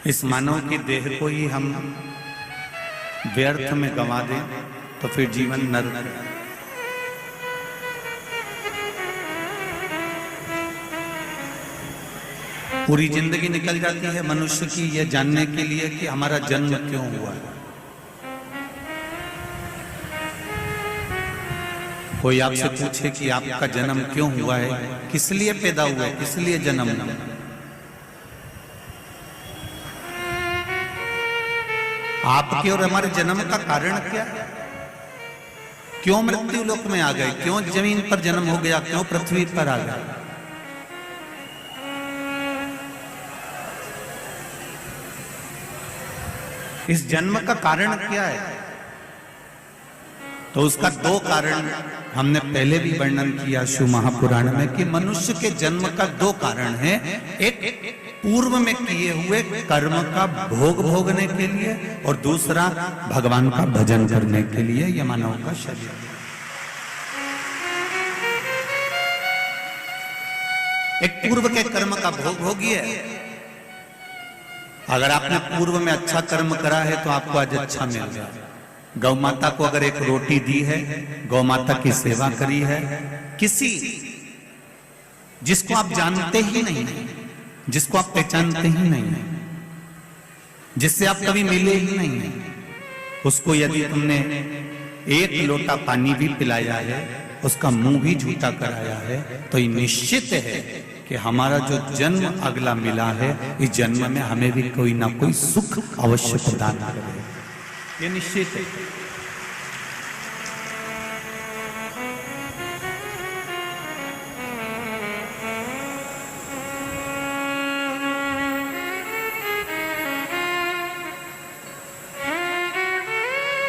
इस मानव की देह को ही हम व्यर्थ में गंवा दें तो फिर जीवन नरक है। पूरी जिंदगी निकल जाती है मनुष्य की यह जानने के लिए कि हमारा जन्म क्यों हुआ है। कोई आपसे पूछे कि आपका जन्म क्यों हुआ है, किस लिए पैदा हुआ है, किस लिए जन्म हुआ, आपके और हमारे जन्म का कारण क्या है? क्यों मृत्यु लोक में आ गए, क्यों जमीन पर जन्म हो गया, क्यों पृथ्वी पर आ गए? इस जन्म का कारण क्या है? तो उसका दो कारण हमने पहले भी वर्णन किया शिव महापुराण में कि मनुष्य के जन्म का दो कारण है। एक पूर्व में किए हुए कर्म का भोग भोगने के लिए और दूसरा भगवान का भजन करने के लिए यह मानव का शरीर है। एक पूर्व के कर्म का भोग भोगिए। अगर आपने पूर्व में अच्छा कर्म करा है तो आपको आज अच्छा मिल जाए। गौ माता को अगर एक रोटी दी है, गौ माता की सेवा करी है, किसी जिसको आप जानते ही नहीं, जिसको आप पहचानते ही नहीं, जिससे आप कभी मिले ही नहीं, उसको यदि तुमने एक लोटा पानी भी पिलाया है, उसका मुंह भी झूठा कराया है, तो ये निश्चित है कि हमारा जो जन्म अगला मिला है, इस जन्म में हमें भी कोई ना कोई सुख अवश्य प्रदान करेगा। ये निश्चित है।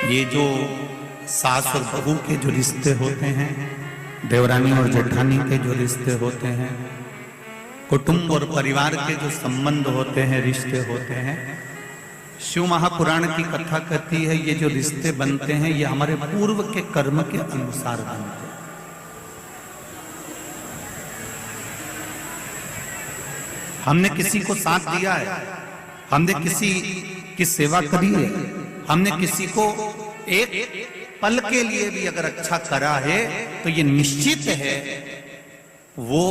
ये जो सास और बहू के जो रिश्ते होते हैं, देवरानी और जेठानी के जो रिश्ते होते हैं, कुटुंब और परिवार के जो संबंध होते हैं, रिश्ते होते हैं, शिव महापुराण की कथा कहती है ये जो रिश्ते बनते हैं ये हमारे पूर्व के कर्म के अनुसार बनते हैं। हमने किसी को साथ दिया है, हमने किसी की सेवा करी है, हमने किसी को एक पल के लिए भी अगर अच्छा करा है तो ये निश्चित है वो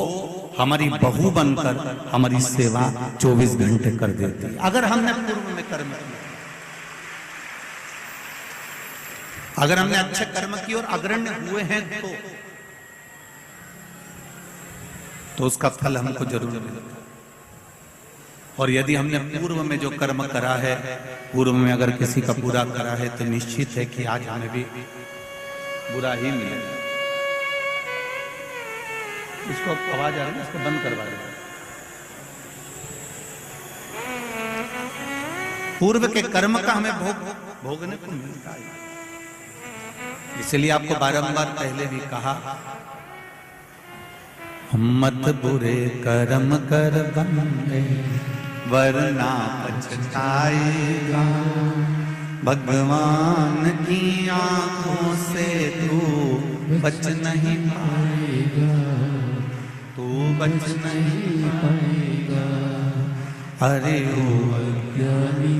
हमारी बहू बनकर हमारी सेवा 24 घंटे कर देती है। अगर हमने पूर्व में कर्म किया, अगर हमने अच्छे कर्म किए और अग्रण्य हुए हैं तो उसका फल हमको जरूर मिलेगा। और यदि हमने पूर्व में जो कर्म करा है, पूर्व में अगर किसी का बुरा करा है तो निश्चित है कि आज हमें भी बुरा ही मिलेगा। इसको आवाज आ रही है, इसको बंद करवा दो। पूर्व के कर्म का हमें भोगने को मिलता है। इसलिए आपको बारंबार पहले भी कहा, मत बुरे कर्म कर बंदे वरना पछताएगा, भगवान की आंखों से तू बच नहीं पाएगा, तू बच नहीं पाएगा। अरे ओ अज्ञानी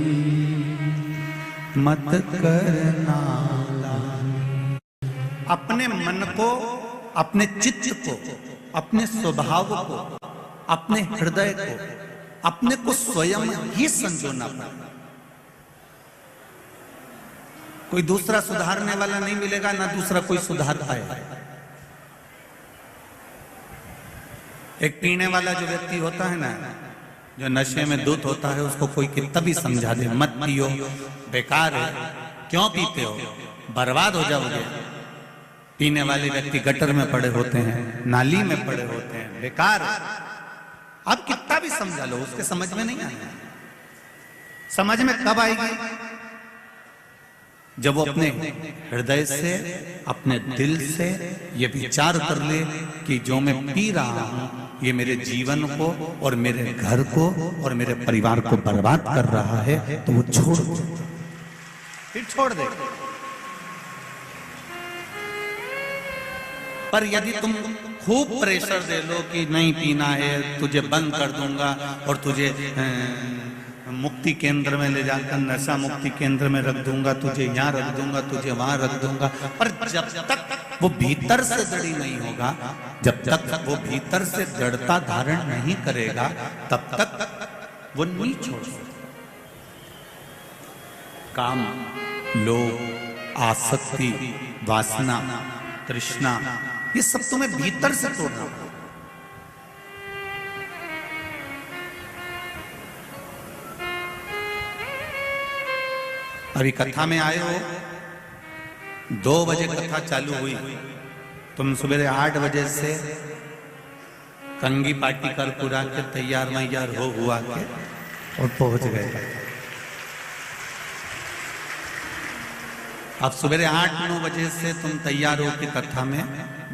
मत करना। अपने मन को, अपने चित्त को, अपने स्वभाव को, अपने हृदय को, अपने को स्वयं ही संजोना पड़ेगा। कोई दूसरा सुधारने वाला नहीं मिलेगा, ना दूसरा कोई सुधार पाएगा। एक पीने वाला जो व्यक्ति होता है ना, जो नशे में धुत होता है, उसको कोई कितना भी समझा दे मत पियो, बेकार है, क्यों पीते हो, बर्बाद हो जाओगे। पीने वाले व्यक्ति गटर में पड़े होते हैं, नाली में पड़े होते हैं, बेकार। अब कितना भी समझा लो, उसके समझ में नहीं आएगा। समझ में कब आएगी? जब वो अपने हृदय से, अपने दिल से ये विचार कर ले कि जो मैं पी रहा हूं ये मेरे जीवन को और मेरे घर को और मेरे परिवार को बर्बाद कर रहा है, तो वो छोड़ दो, फिर छोड़ दे। पर यदि तुम खूब प्रेशर दे लो कि नहीं पीना है, तुझे बंद कर दूंगा और तुझे मुक्ति केंद्र में ले जाकर नशा मुक्ति केंद्र में रख दूंगा, तुझे यहाँ रख दूंगा, तुझे वहां रख दूंगा, पर जब तक वो भीतर से दृढ़ नहीं होगा, जब तक वो भीतर से दृढ़ता धारण नहीं करेगा, तब तक वो नहीं छोड़ सकता। काम, लोभ, आसक्ति, वासना, तृष्णा, ये सब तुम्हें भीतर से तोड़ना होगा। अभी कथा में आए हो, 2 बजे कथा चालू हुई, तुम सुबह 8 बजे से कंगी पार्टी कर पूरा के तैयार मैयार हो हुआ के और पहुंच गए। अब सुबह 8-9 बजे से तुम तैयार हो के कथा में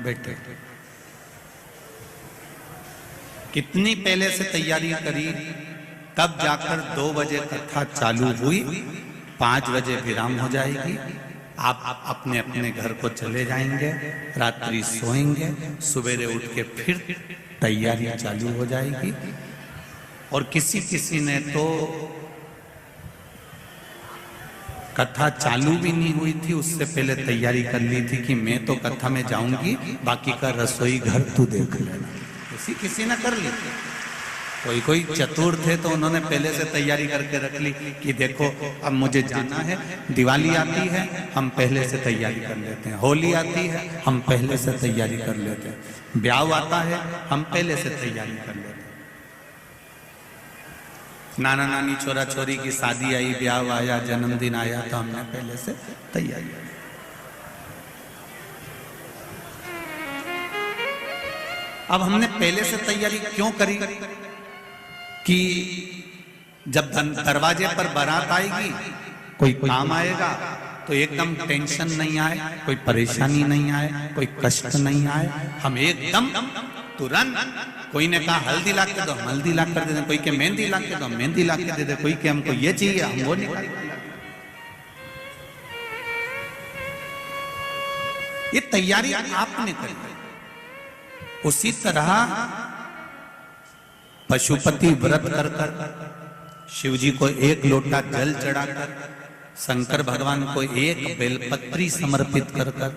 बैठे। कितनी पहले से तैयारी करी, तब जाकर 2 बजे कथा चालू हुई, 5 बजे विराम हो जाएगी, आप अपने अपने घर को चले जाएंगे, रात्रि सोएंगे, सवेरे उठ के फिर तैयारी चालू हो जाएगी। और किसी किसी ने तो कथा चालू भी नहीं हुई थी, उससे पहले तैयारी कर ली थी कि मैं तो कथा में जाऊंगी, बाकी का रसोई घर तू देख लेना। किसी ने कर ली। कोई चतुर थे तो उन्होंने पहले से तैयारी करके रख ली कि देखो अब मुझे जाना है, दिवाली आती है हम पहले से तैयारी कर लेते हैं, होली आती है हम पहले से तैयारी कर लेते हैं, ब्याह आता है हम पहले से तैयारी कर लेते हैं, नाना नानी छोरा छोरी की शादी आई, ब्याह आया, जन्मदिन आया तो हमने पहले से तैयारी। अब हमने पहले से तैयारी क्यों करी कि जब दरवाजे पर बारात आएगी, कोई काम आएगा तो एकदम टेंशन नहीं आए, कोई परेशानी नहीं आए, कोई कष्ट नहीं आए, हम एकदम तुरंत, कोई ने कहा हल्दी ला के दो, हम हल्दी ला कर दे दें, कोई के मेहंदी ला के दो, हम मेहंदी ला के दे दे, कोई के हमको ये चाहिए हम वो निकाल। ये तैयारी आपने करी। उसी तरह पशुपति व्रत कर कर शिव जी को 1 लोटा जल चढ़ाकर, शंकर भगवान को 1 बेलपत्री समर्पित कर कर,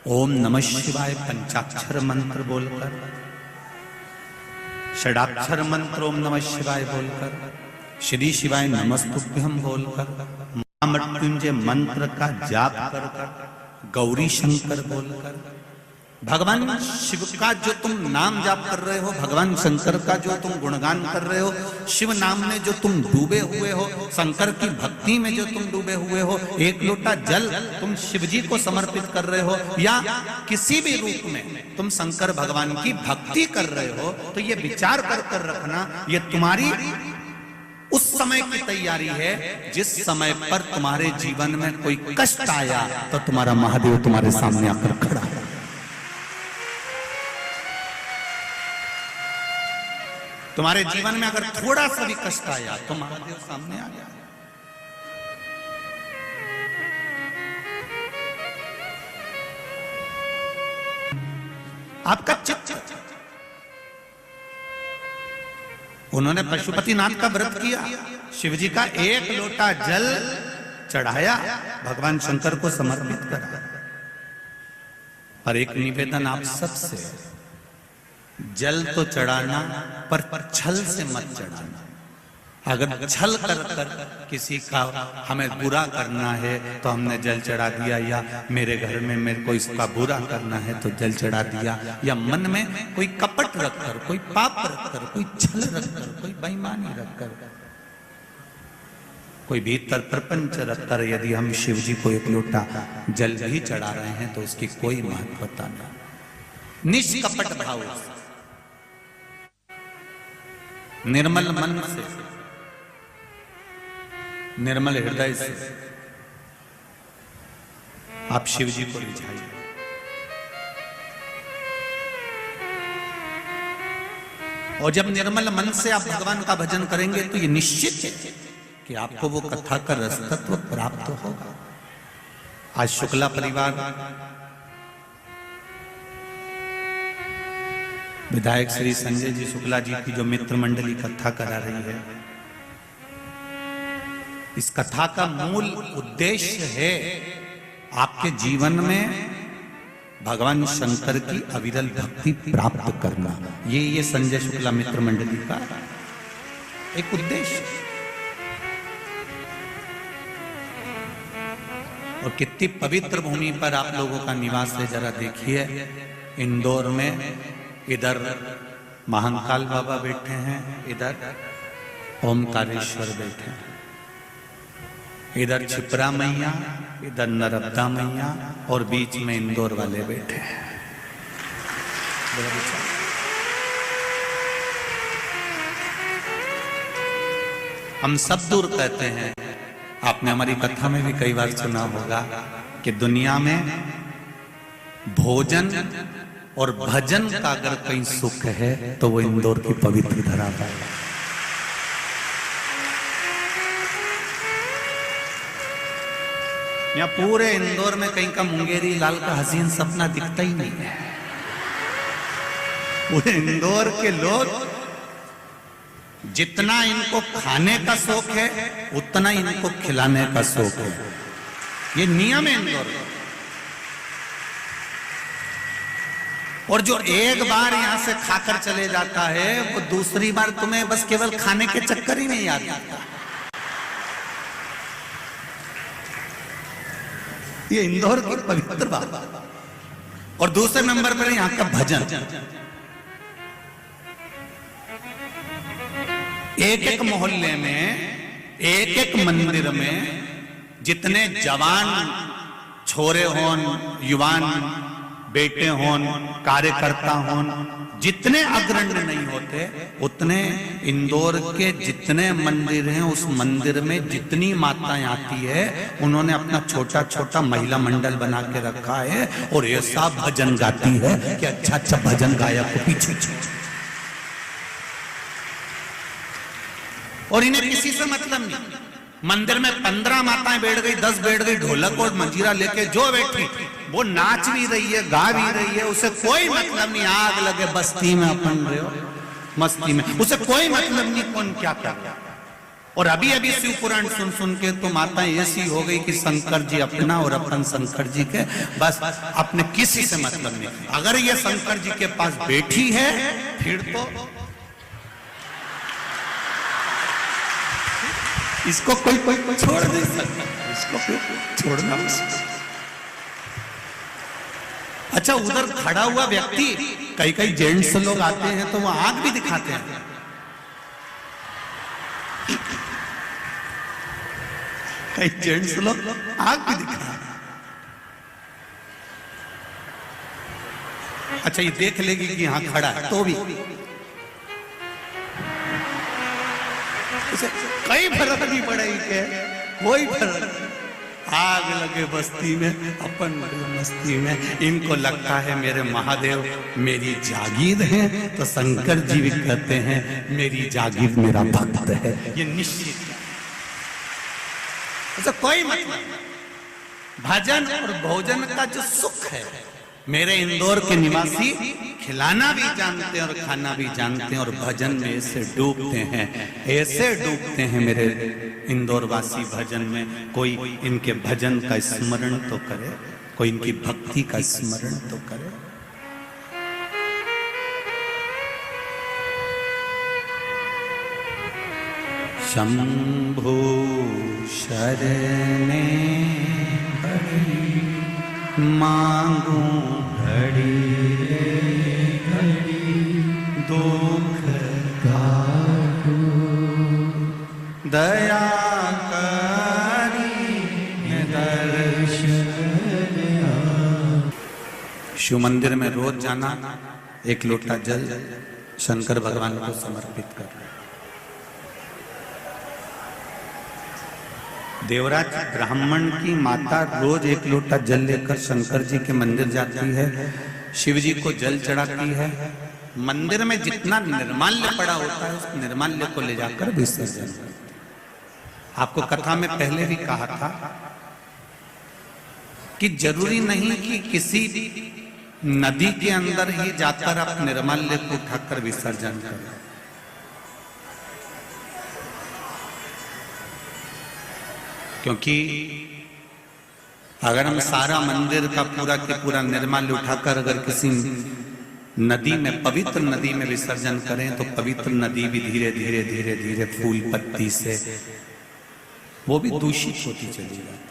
ओम नमः शिवाय पंचाक्षर मंत्र बोलकर, षडाक्षर मंत्र ओम नमः शिवाय बोलकर, श्री शिवाय नमस्तुभ्यम बोलकर, महामृत्युंजय मंत्र का जाप कर कर, गौरी शंकर बोलकर, भगवान शिव का जो तुम नाम जाप कर रहे हो, भगवान शंकर का जो तुम गुणगान कर रहे हो, शिव नाम में जो तुम डूबे हुए हो, शंकर की भक्ति में जो तुम डूबे हुए हो, 1 लोटा जल तुम शिव जी को समर्पित कर रहे हो, या किसी भी रूप में तुम शंकर भगवान की भक्ति कर रहे हो, तो ये विचार कर कर रखना, ये तुम्हारी उस समय की तैयारी है जिस समय पर तुम्हारे जीवन में कोई कष्ट आया तो तुम्हारा महादेव तुम्हारे सामने आकर खड़ा है। तुम्हारे जीवन में अगर थोड़ा सा भी कष्ट आया तो महादेव सामने आ गया। आपका चित्त, उन्होंने पशुपतिनाथ का व्रत किया, शिव जी का 1 लोटा जल चढ़ाया, भगवान शंकर को समर्पित करा। और एक निवेदन आप सबसे, जल तो चढ़ाना पर छल से मत चढ़ाना। अगर छल कर कर किसी का हमें बुरा करना है तो हमने जल चढ़ा दिया, या मेरे घर में मेरे को इसका बुरा करना है तो जल चढ़ा दिया, या मन में कोई कपट रखकर, कोई पाप रखकर, कोई छल रखकर, कोई बेईमानी रखकर, कोई भीतर प्रपंच रखकर यदि हम शिव जी को 1 लोटा जल भी चढ़ा रहे हैं तो उसकी कोई महत्वता नहीं। निष्कपट भाव, निर्मल मन से, निर्मल हृदय से आप शिव जी को रिझाइए। और जब निर्मल मन से आप भगवान का भजन करेंगे तो ये निश्चित है कि आपको वो कथा का रसतत्व प्राप्त होगा। आज शुक्ला परिवार विधायक श्री संजय जी शुक्ला जी की जो मित्र मंडली कथा करा रही है, इस कथा का मूल उद्देश्य है आपके जीवन में भगवान शंकर की अविरल भक्ति प्राप्त करना। ये संजय शुक्ला मित्र मंडली का एक उद्देश्य। और कितनी पवित्र भूमि पर आप लोगों का निवास है, जरा देखिए। इंदौर में इधर महाकाल बाबा बैठे हैं, इधर ओमकारेश्वर बैठे हैं, इधर क्षिप्रा मैया, इधर नर्मदा मैया और बीच में इंदौर वाले बैठे हैं। हम सब दूर कहते हैं, आपने हमारी कथा में भी कई बार सुना होगा कि दुनिया में भोजन और भजन का अगर कहीं सुख है तो वो इंदौर की पवित्र धरा पर। यहाँ पूरे इंदौर में कहीं का मुंगेरी लाल का हसीन सपना दिखता ही नहीं है। पूरे इंदौर के लोग जितना इनको खाने का शौक है उतना इनको खिलाने का शौक है। ये नियम है इंदौर का। और जो एक बार यहां से खाकर चले जाता है वो दूसरी बार तुम्हें बस केवल खाने के चक्कर ही नहीं याद आता। ये इंदौर की पवित्र बात। और दूसरे नंबर पर यहां का भजन। एक एक मोहल्ले में, एक एक मंदिर में जितने जवान छोरे होन, युवान बेटे होन, कार्यकर्ता होन, जितने अग्रणी नहीं होते उतने इंदौर के जितने मंदिर हैं उस मंदिर में जितनी माताएं आती है उन्होंने अपना छोटा छोटा महिला मंडल बना के रखा है और ऐसा भजन गाती है कि अच्छा अच्छा भजन गायक को पीछे। और इन्हें किसी से मतलब नहीं। मंदिर में 15 माताएं बैठ गई, 10 बैठ गई, ढोलक और मंजीरा लेके जो बैठी वो नाच भी रही है, गा भी रही है, उसे कोई मतलब नहीं। आग लगे बस्ती में अपन रहे हो मस्ती में, उसे कोई मतलब नहीं कौन क्या कर रहा। और अभी अभी शिव पुराण सुन सुन के तो माताएं ऐसी हो गई कि शंकर जी अपना और अपन शंकर जी के, बस अपने किसी से मतलब नहीं। अगर ये शंकर जी के पास बैठी है फिर तो इसको कोई छोड़ नहीं सकता, इसको छोड़ना। अच्छा, उधर खड़ा हुआ व्यक्ति, कई कई जेंट्स लोग आते हैं तो वो आंख भी दिखाते हैं। कई जेंट्स लोग आंख भी दिखा। अच्छा, ये देख लेगी कि यहां खड़ा है तो भी कई फर्क नहीं पड़ेगी के, कोई फर्क। आग लगे बस्ती में अपन मस्ती में। इनको लगता है मेरे महादेव मेरी जागीर है, तो शंकर जी भी कहते हैं मेरी जागीर मेरा भक्त है। ये निश्चित अच्छा कोई मतलब। भजन और भोजन का जो सुख है मेरे इंदौर के निवासी खिलाना भी जानते हैं और खाना भी जानते हैं और भजन में ऐसे डूबते हैं, ऐसे डूबते हैं मेरे इंदौर वासी भजन में। कोई इनके भजन का स्मरण तो करे, कोई इनकी भक्ति का स्मरण तो करे। शंभो शरणे मांगू घड़ी घड़ी दुख काटू दया करी दर्शन। शिव मंदिर में रोज जाना, एक लोटा जल शंकर भगवान को समर्पित करना। देवराज ब्राह्मण की माता रोज एक लोटा जल लेकर शंकर जी के मंदिर जाती है, शिव जी को जल चढ़ाती है। मंदिर में जितना निर्माल्य पड़ा होता है उस निर्माल्य को ले जाकर विसर्जन करती है। आपको कथा में पहले भी कहा था कि जरूरी नहीं कि किसी नदी के अंदर ही जाकर आप निर्माल्य को उठाकर विसर्जन करें। क्योंकि अगर हम सारा मंदिर का पूरा के पूरा निर्माल्य उठाकर अगर किसी नदी में, पवित्र नदी में विसर्जन करें तो पवित्र नदी भी धीरे धीरे धीरे धीरे फूल पत्ती से वो भी दूषित होती चली जाती।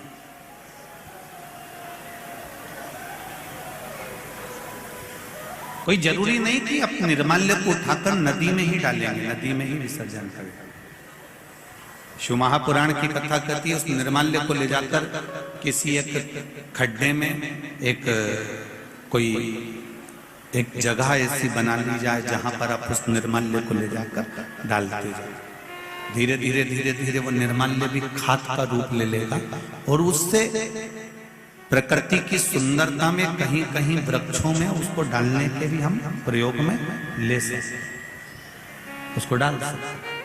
कोई जरूरी नहीं कि आप निर्माल्य को उठाकर नदी में ही डालेंगे, नदी में ही विसर्जन करें। शिव महापुराण की कथा कहती है उस निर्माल्य को ले जाकर किसी एक खड्डे में एक जगह ऐसी बना ली जाए जहां पर आप उस निर्माल्य को ले जाकर डालते जाए। धीरे धीरे धीरे धीरे वो निर्माल्य भी खाद का रूप ले लेगा और उससे प्रकृति की सुंदरता में कहीं कहीं वृक्षों में उसको डालने के भी हम प्रयोग में ले सकते, उसको डाल सकते।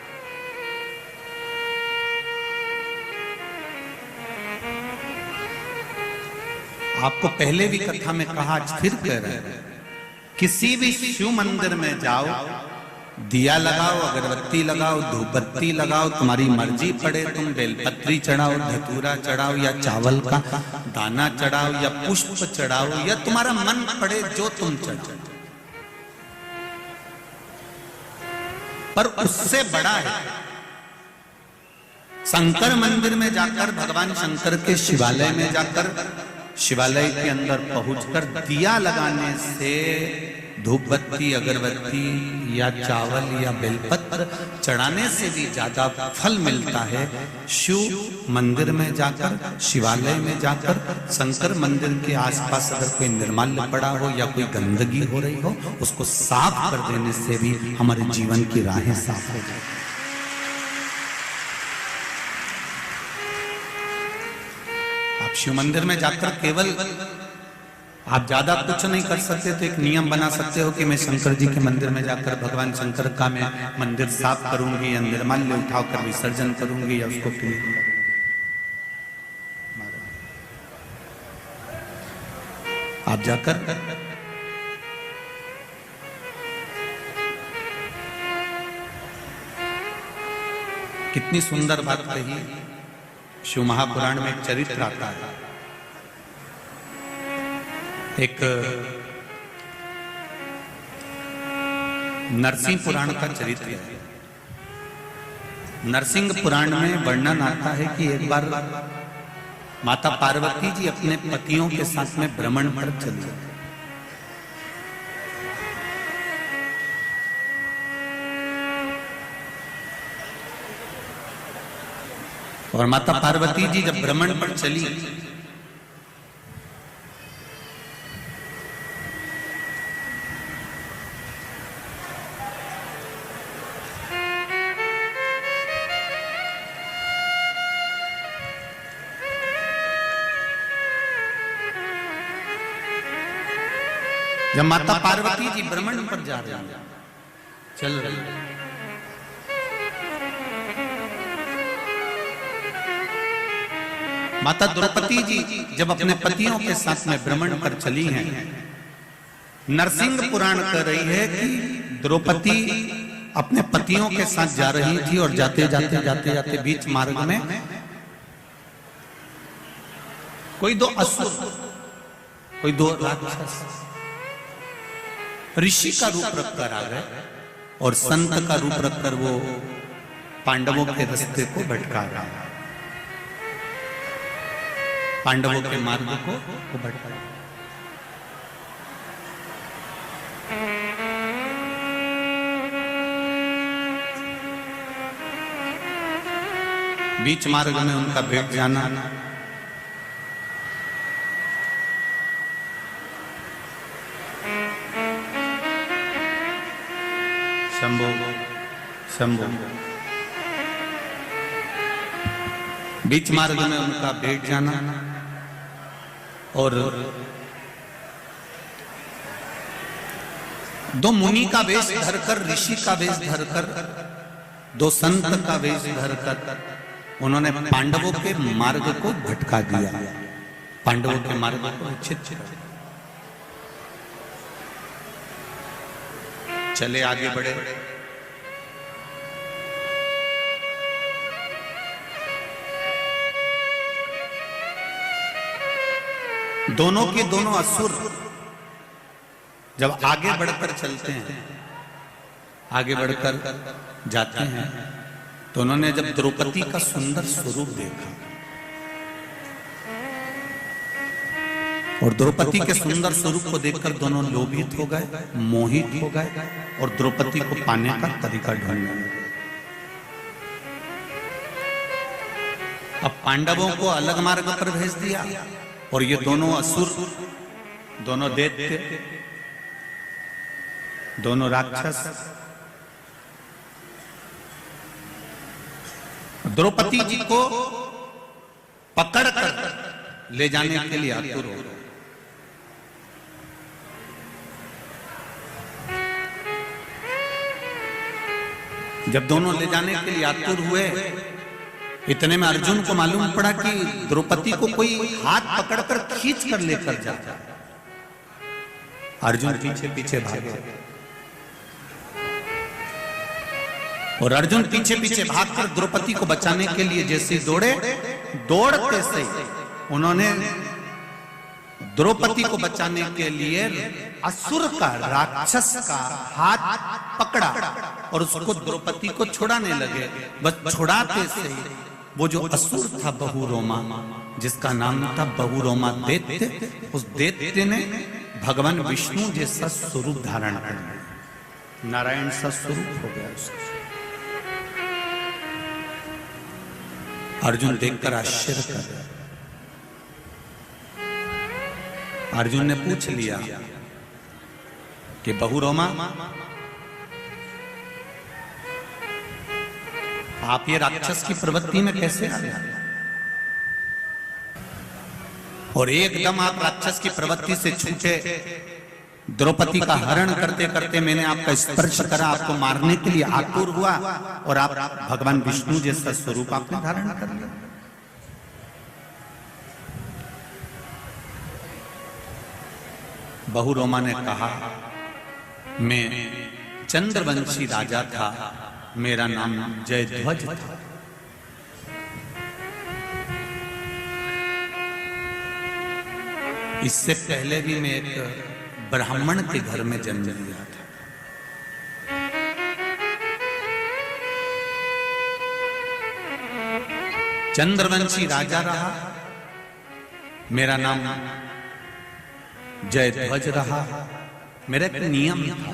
आपको पहले भी कथा में कहा, आज फिर कह रहे हैं, किसी भी शिव मंदिर में जाओ, दिया लगाओ, अगरबत्ती लगाओ, धूपबत्ती लगाओ, तुम्हारी मर्जी पड़े, तुम बेलपत्री चढ़ाओ, धतूरा चढ़ाओ या चावल का दाना चढ़ाओ या पुष्प चढ़ाओ या तुम्हारा मन पड़े जो तुम चढ़ाओ, पर उससे बड़ा है शंकर मंदिर में जाकर, भगवान शंकर के शिवालय में जाकर, शिवालय के अंदर पहुंचकर दिया लगाने से धूपबत्ती, अगरबत्ती या चावल या बेलपत्र चढ़ाने से भी ज्यादा फल मिलता है। शिव मंदिर में जाकर, शिवालय में जाकर, शंकर मंदिर के आसपास अगर कोई निर्माल्य पड़ा हो या कोई गंदगी हो रही हो, उसको साफ कर देने से भी हमारे जीवन की राहें साफ हो जाती। शिव मंदिर में जाकर केवल आप ज्यादा कुछ नहीं कर सकते, तो एक नियम बना सकते हो कि मैं शंकर जी के मंदिर में जाकर भगवान शंकर का मैं मंदिर साफ करूंगी या निर्माल्य उठाकर विसर्जन करूंगी या उसको क्लीन करूंगी। आप जाकर कितनी सुंदर बात कही। शिव महापुराण में एक चरित्र आता है, एक नरसिंह पुराण का चरित्र है। नरसिंह पुराण में वर्णन आता है कि एक बार माता पार्वती जी अपने पतियों के साथ में भ्रमण पर चली और माता पार्वती जी जब भ्रमण पर चली जब माता पार्वती जी भ्रमण पर जा रही हैं, चल रही है, माता द्रौपदी जी जब अपने पतियों के साथ में भ्रमण पर चली हैं, नरसिंह पुराण कह रही है कि द्रौपदी अपने पतियों के साथ जा रही थी और जाते जाते जाते जाते बीच मार्ग में कोई दो असुर, कोई दो राक्षस ऋषि का रूप रखकर आ गए और संत का रूप रखकर वो पांडवों के रास्ते को भटका रहा है, पांडवों के मार्ग को भटका। बीच मार्ग में उनका भेंट जाना, शंभो शंभो, बीच मार्ग में उनका भेंट जाना और दो मुनि का वेश धरकर, ऋषि का वेश धरकर, दो संत का वेश धरकर उन्होंने पांडवों के मार्ग को भटका दिया, पांडवों के मार्ग को विच्छिन्न किया। चले आगे बढ़े, दोनों के दोनों असुर जब आगे बढ़कर चलते हैं, आगे बढ़कर जाते हैं, तो उन्होंने जब द्रौपदी का सुंदर स्वरूप देखा और द्रौपदी के सुंदर स्वरूप को देखकर दोनों लोभित हो गए, मोहित हो गए और द्रौपदी को पाने का तरीका ढूंढने लगे। अब पांडवों को अलग मार्ग पर भेज दिया और ये दोनों असुर, दोनों दैत्य, दोनों राक्षस द्रौपदी जी को पकड़कर ले जाने के लिए आतुर हो गए। जब दोनों ले जाने के लिए आतुर हुए, इतने में अर्जुन को मालूम पड़ा कि द्रौपदी को कोई हाथ पकड़कर खींच कर लेकर जाता है। अर्जुन पीछे पीछे भागे और अर्जुन पीछे पीछे भागकर द्रौपदी को बचाने के लिए जैसे दौड़े, दौड़ते से उन्होंने द्रौपदी को बचाने के लिए असुर का, राक्षस का हाथ पकड़ा और उसको द्रौपदी को छुड़ाने लगे। बस छुड़ाते से वो जो असुर था बहुरोमा, जिसका नाम था बहुरोमा दैत्य, उस दैत्य ने भगवान विष्णु जैसा स्वरूप धारण कर लिया, नारायण सा स्वरूप हो गया उसका। अर्जुन देखकर आश्चर्य कर गया। अर्जुन ने पूछ लिया कि बहुरोमा, आप ये राक्षस की प्रवृत्ति में कैसे आ गए? और एकदम आप राक्षस की प्रवृत्ति से छूटे, द्रौपदी का हरण करते करते मैंने आपका स्पर्श करा, आपको मारने के लिए आतुर हुआ और आप भगवान विष्णु जैसा स्वरूप आपने धारण कर लिया। बहुरोमा ने कहा, मैं चंद्रवंशी राजा था, मेरा नाम जयध्वज था। इससे पहले भी मैं एक ब्राह्मण के घर में जन्म लिया था। चंद्रवंशी राजा रहा, मेरा नाम जयध्वज रहा। मेरा एक नियम था,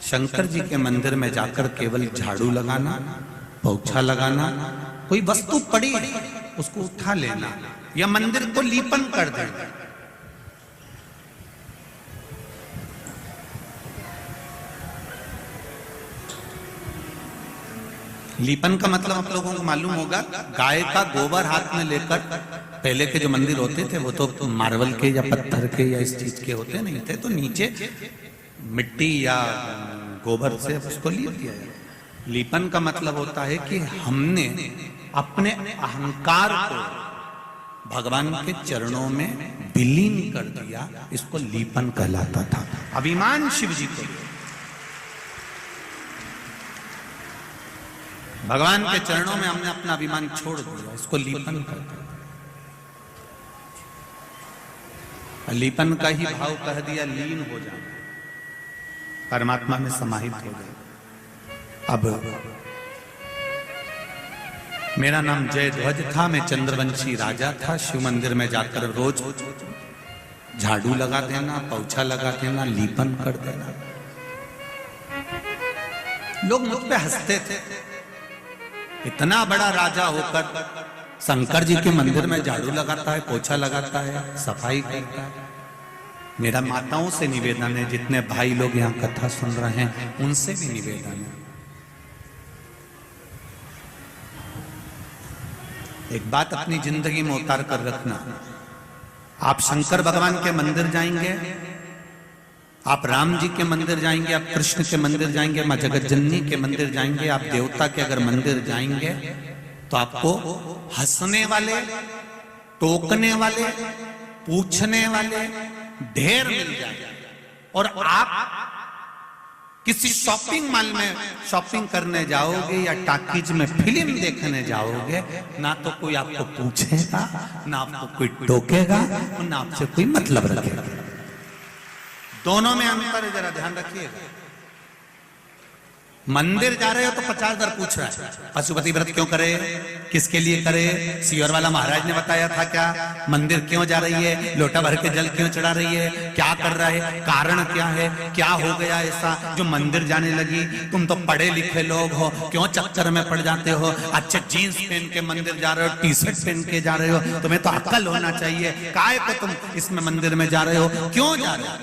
शंकर जी के मंदिर में जाकर केवल झाड़ू लगाना, पोछा लगाना, कोई वस्तु पड़ी उसको उठा लेना या मंदिर को लीपन कर देना। लीपन का मतलब आप लोगों को मालूम होगा, गाय का गोबर हाथ में लेकर, पहले के जो मंदिर होते थे वो तो मार्बल के या पत्थर के या इस चीज के होते नहीं थे, तो नीचे मिट्टी या गोबर से उसको लीप दिया जाए। लीपन का मतलब होता है कि हमने अपने अहंकार को भगवान के चरणों में विलीन कर दिया, इसको लीपन कहलाता था। अभिमान शिव जी को, भगवान के चरणों में हमने अपना अभिमान छोड़ दिया, इसको लीपन कहते हैं। लीपन का ही भाव कह दिया, लीन हो जाना, परमात्मा में समाहित हो जाए। अब मेरा नाम जयध्वज था, मैं चंद्रवंशी राजा था। शिव मंदिर में जाकर रोज झाड़ू लगा देना, पोछा लगा देना, लीपन कर देना। लोग मुझ पे हंसते थे, इतना बड़ा राजा होकर शंकर जी के मंदिर में झाड़ू लगाता है, पोछा लगाता है, सफाई करता है। मेरा माताओं से निवेदन है, जितने भाई लोग यहाँ कथा सुन रहे हैं उनसे भी निवेदन है, एक बात अपनी जिंदगी में उतार कर रखना। आप शंकर भगवान के मंदिर जाएंगे, आप राम जी के मंदिर जाएंगे, आप कृष्ण के मंदिर जाएंगे, मां जगत जननी के मंदिर जाएंगे, आप देवता के अगर मंदिर जाएंगे तो आपको हंसने वाले, टोकने वाले, पूछने वाले ढेर मिल जाएंगे। और आप किसी शॉपिंग मॉल में शॉपिंग करने जाओगे या टॉकीज में फिल्म देखने जाओगे, ना तो कोई आपको पूछेगा, ना आपको कोई टोकेगा, और ना आपसे कोई मतलब रखेगा। दोनों में अंतर है, जरा ध्यान रखिएगा। मंदिर जा रहे हो तो 50 बार पूछ रहा है पशुपति व्रत क्यों करे, किसके लिए करे, सियोर वाला महाराज ने बताया था क्या, मंदिर क्यों जा रही है, लोटा भर के जल क्यों चढ़ा रही है, क्या कर रहा है, कारण क्या है, क्या हो गया ऐसा जो मंदिर जाने लगी। तुम तो पढ़े लिखे लोग हो, क्यों चक्कर में पड़ जाते हो। अच्छे जीन्स पहन के मंदिर जा रहे हो, टी शर्ट पहन के जा रहे हो, तुम्हें तो अक्ल होना चाहिए। काहे को तुम इसमें मंदिर में जा रहे हो, क्यों जा रहे हो।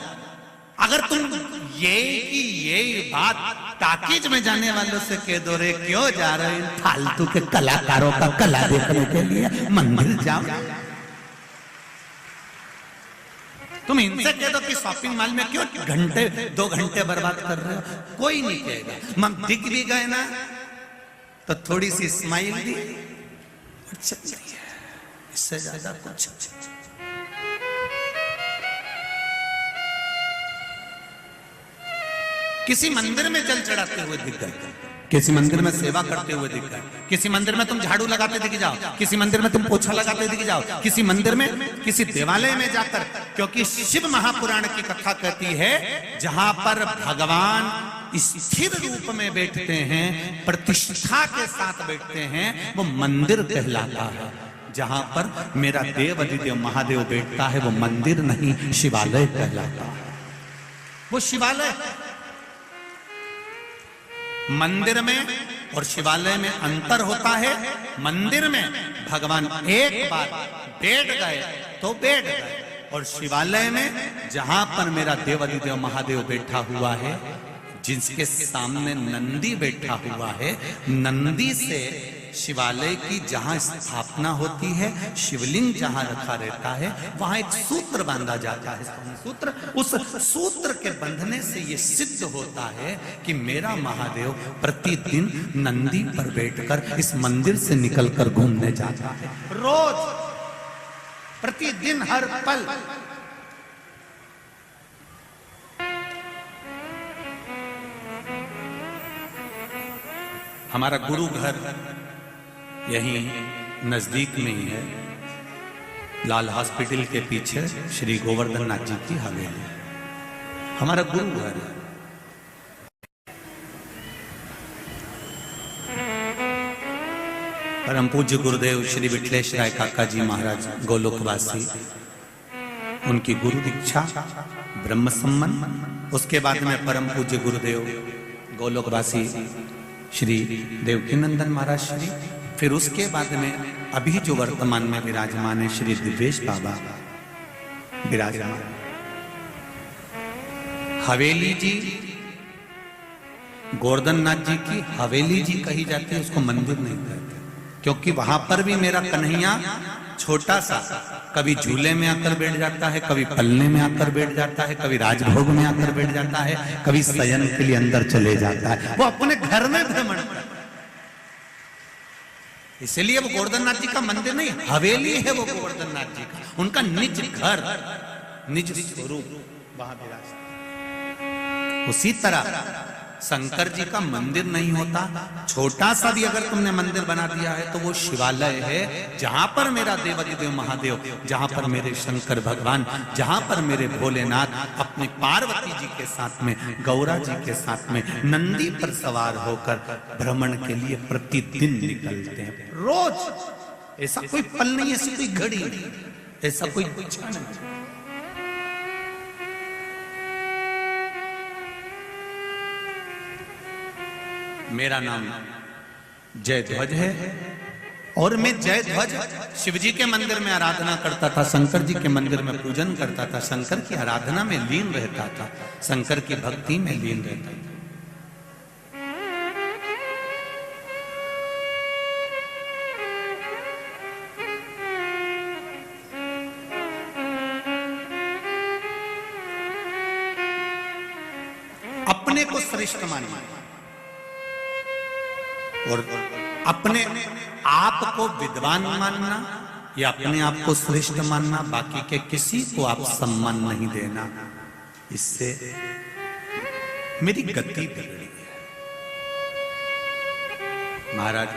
अगर तुम ये बात टाकीज में जाने वालों से कह दो रे क्यों जा रहे हैं, फालतू के कलाकारों का कला देखने के लिए मंदिर जाओ। तुम इनसे कह दो कि शॉपिंग मॉल में क्यों घंटे 2 घंटे बर्बाद कर रहे हो, कोई नहीं कहेगा। हम दिख भी गए ना तो थोड़ी सी स्माइल दी, इससे ज्यादा कुछ। किसी मंदिर में जल चढ़ाते हुए दिख गए, किसी मंदिर में सेवा करते हुए दिख गए, किसी मंदिर में तुम झाड़ू लगाते दिख जाओ, किसी मंदिर में तुम पोछा लगाते दिख जाओ, किसी मंदिर में, किसी देवालय में जाकर। क्योंकि शिव महापुराण की कथा कहती है जहां पर भगवान स्थिर रूप में बैठते हैं, प्रतिष्ठा के साथ बैठते हैं, वो मंदिर कहलाता है। जहां पर मेरा देव अधिदेव महादेव बैठता है वो मंदिर नहीं, शिवालय कहलाता है। वो शिवालय, मंदिर में और शिवालय में अंतर होता है। मंदिर में भगवान एक बार बैठ गए तो बैठ गए, और शिवालय में जहां पर मेरा देव अधिदेव महादेव बैठा हुआ है, जिसके सामने नंदी बैठा हुआ है, नंदी से शिवालय की जहां स्थापना होती है, शिवलिंग जहां रखा रहता है, वहां एक सूत्र बांधा जाता है। सूत्र, उस सूत्र के बंधने से यह सिद्ध होता है कि मेरा महादेव प्रतिदिन नंदी पर बैठकर इस मंदिर से निकलकर घूमने जाता है। रोज, प्रतिदिन, हर पल। हमारा गुरु घर यहीं नजदीक में ही है, लाल हॉस्पिटल के पीछे श्री गोवर्धन नाथ जी की हवेली, हमारा गुरु घर है। परम पूज्य गुरुदेव श्री विठलेश राय काका जी महाराज गोलोकवासी, उनकी गुरु दीक्षा ब्रह्म सम्मन, उसके बाद में परम पूज्य गुरुदेव गोलोकवासी श्री देवकीनंदन महाराज श्री, फिर उसके बाद में अभी जो वर्तमान में विराजमान है श्री दिव्येश बाबा विराजमान। हवेली जी गोवर्धन नाथ जी की हवेली जी कही जाती है, उसको मंदिर नहीं कहते, क्योंकि वहां पर भी मेरा कन्हैया छोटा सा कभी झूले में आकर बैठ जाता है, कभी पलने में आकर बैठ जाता है, कभी राजभोग में आकर बैठ जाता है, कभी शयन के लिए अंदर चले जाता है। वो अपने घर में भ्रमण करता है। इसलिए वो गोवर्धन नाथ जी का मंदिर नहीं, हवेली है वो गोवर्धन नाथ जी का, उनका निज घर, निज स्वरूप वहां विराजता। उसी तरह शंकर जी का मंदिर नहीं होता, छोटा सा भी अगर तुमने मंदिर बना दिया है तो वो शिवालय है, जहां पर मेरा देवाधिदेव महादेव, जहां पर मेरे शंकर भगवान, जहां पर मेरे भोलेनाथ अपनी पार्वती जी के साथ में, गौरा जी के साथ में नंदी पर सवार होकर भ्रमण के लिए प्रतिदिन निकलते हैं। रोज, ऐसा कोई पल नहीं, ऐसी कोई घड़ी नहीं, ऐसा कोई क्षण नहीं। मेरा नाम जय ध्वज है और मैं जय ध्वज शिवजी के मंदिर में आराधना करता था, शंकर जी के मंदिर में पूजन करता था, शंकर की आराधना में लीन रहता था, शंकर की भक्ति में लीन रहता था। अपने को श्रेष्ठ मानना और अपने आप को विद्वान मानना या अपने आप को श्रेष्ठ मानना, बाकी के किसी को आप सम्मान नहीं देना। इससे मेरी गति बिगड़ी है। महाराज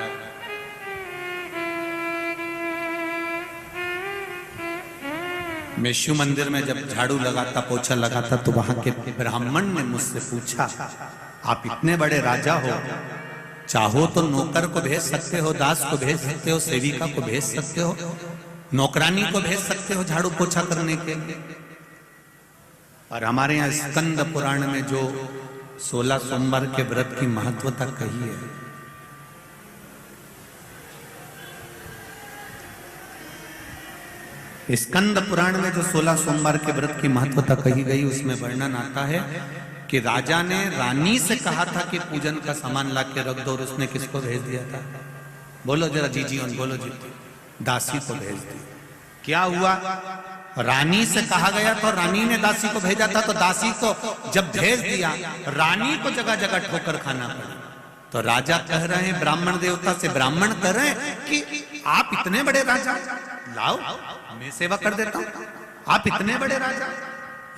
मैं शिव मंदिर में जब झाड़ू लगाता, पोछा लगाता, तो वहां के ब्राह्मण ने मुझसे पूछा, आप इतने बड़े राजा हो, चाहो तो नौकर को भेज सकते हो, दास को भेज सकते हो, सेविका को भेज सकते हो, नौकरानी को भेज सकते हो झाड़ू पोछा करने के लिए। और हमारे यहाँ स्कंद पुराण में जो 16 सोमवार के व्रत की महत्वता कही है, स्कंद पुराण में जो 16 सोमवार के व्रत की महत्वता कही गई, उसमें वर्णन आता है कि राजा ने रानी से कहा था कि पूजन का सामान ला के रख दो, और उसने किसको भेज दिया था? बोलो जरा जी जीवन बोलो जी। दासी को भेज दिया। क्या हुआ? रानी से कहा गया तो रानी ने दासी को भेजा था, तो दासी को जब भेज दिया, रानी को जगह जगह ठोकर खाना पड़ा। तो राजा कह रहे हैं ब्राह्मण देवता से, ब्राह्मण कह रहे हैं कि आप इतने बड़े राजा, लाओ मैं सेवा कर देता हूं। आप इतने बड़े राजा,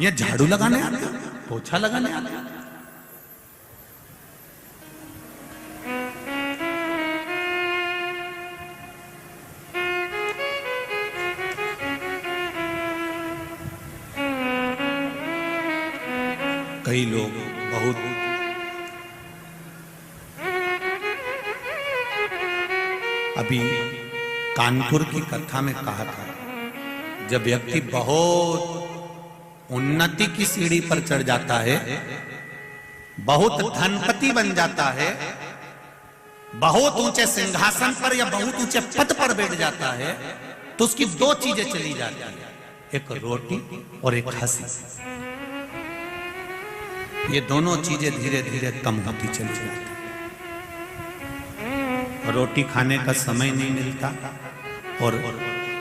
ये झाड़ू लगाने आते हो, पोछा लगाने आते हो। कई लोग बहुत अभी कानपुर की कथा में कहा था, जब व्यक्ति बहुत उन्नति की सीढ़ी पर चढ़ जाता है, बहुत धनपति बन जाता है, बहुत ऊंचे सिंहासन पर या बहुत ऊंचे पद पर बैठ जाता है, तो उसकी दो चीजें चली जाती है, एक रोटी और एक हंसी। ये दोनों चीजें धीरे धीरे कम होती चली जाती। रोटी खाने का समय नहीं मिलता और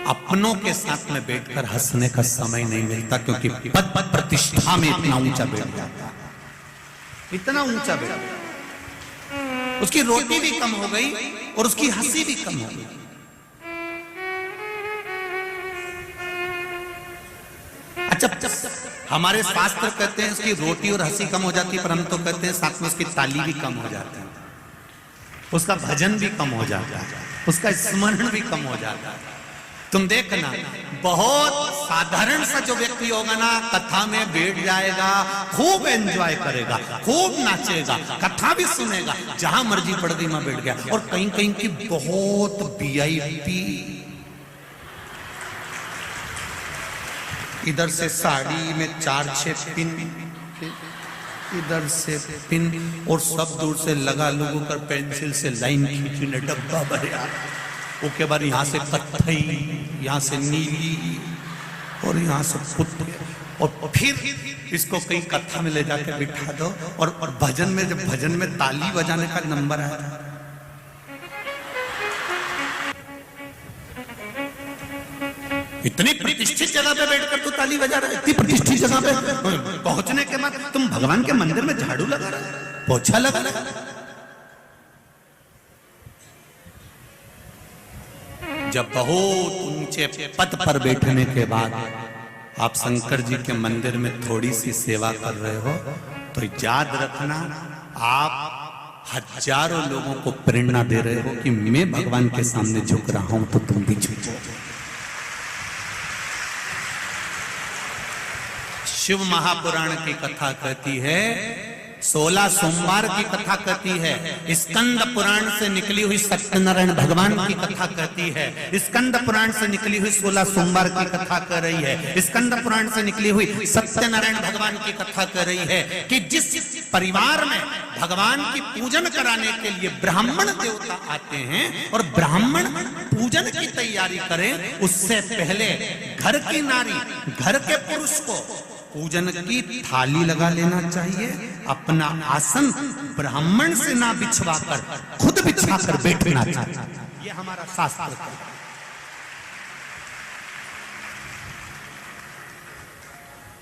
अपनों के साथ में बैठकर हंसने का समय नहीं मिलता, क्योंकि पद प्रतिष्ठा में इतना ऊंचा बैठ जाता, इतना ऊंचा बैठ, उसकी रोटी भी कम हो गई और उसकी हंसी भी कम हो गई। अच्छा, हमारे शास्त्र कहते हैं उसकी रोटी और हंसी कम हो जाती है, पर हम तो कहते हैं साथ में उसकी ताली भी कम हो जाती है, उसका भजन भी कम हो जाता है, उसका स्मरण भी कम हो जाता है। तुम देखना, बहुत साधारण सा जो व्यक्ति होगा ना, कथा में बैठ जाएगा, खूब एंजॉय करेगा, खूब नाचेगा, कथा भी सुनेगा, जहां मर्जी पड़ गई वहां बैठ गया। और कहीं कहीं की बहुत वीआईपी, इधर से साड़ी में 4-6 पिन, इधर से पिन, और सब दूर से लगा लोगों कर पेंसिल से लाइन खींचने डब्बा भरे, उसके बाद यहाँ से कत्थई, यहाँ से नीली और यहाँ से पुत्र, और फिर इसको कहीं कथा में ले जाकर बिठा दो। और भजन में, जब भजन में ताली बजाने का नंबर आया, इतनी प्रतिष्ठित जगह पे बैठकर तू ताली बजा रहा है, इतनी प्रतिष्ठित जगह पे पहुंचने के बाद तुम भगवान के मंदिर में झाड़ू लगा रहा है, पोछा लगा रहा है। जब बहुत ऊंचे पद पर बैठने के बाद आप शंकर जी के मंदिर में थोड़ी सी सेवा कर रहे हो, तो याद रखना आप हजारों लोगों को प्रेरणा दे रहे हो कि मैं भगवान के सामने झुक रहा हूं, तो तुम भी झुको। शिव महापुराण की कथा कहती है, 16 सोमवार की कथा कहती है, स्कंद पुराण से निकली हुई सत्यनारायण भगवान की कथा कहती है, स्कंद पुराण से निकली हुई 16 सोमवार की कथा कह रही है, स्कंद पुराण से निकली हुई सत्यनारायण भगवान की कथा कह रही है कि जिस परिवार में भगवान की पूजन कराने के लिए ब्राह्मण देवता आते हैं और ब्राह्मण पूजन की तैयारी करें, उससे पहले घर की नारी, घर के पुरुष को पूजन की थाली लगा लेना चाहिए, अपना आसन ब्राह्मण से ना बिछवाकर खुद बिछाकर बैठना चाहिए। ये हमारा शास्त्र है।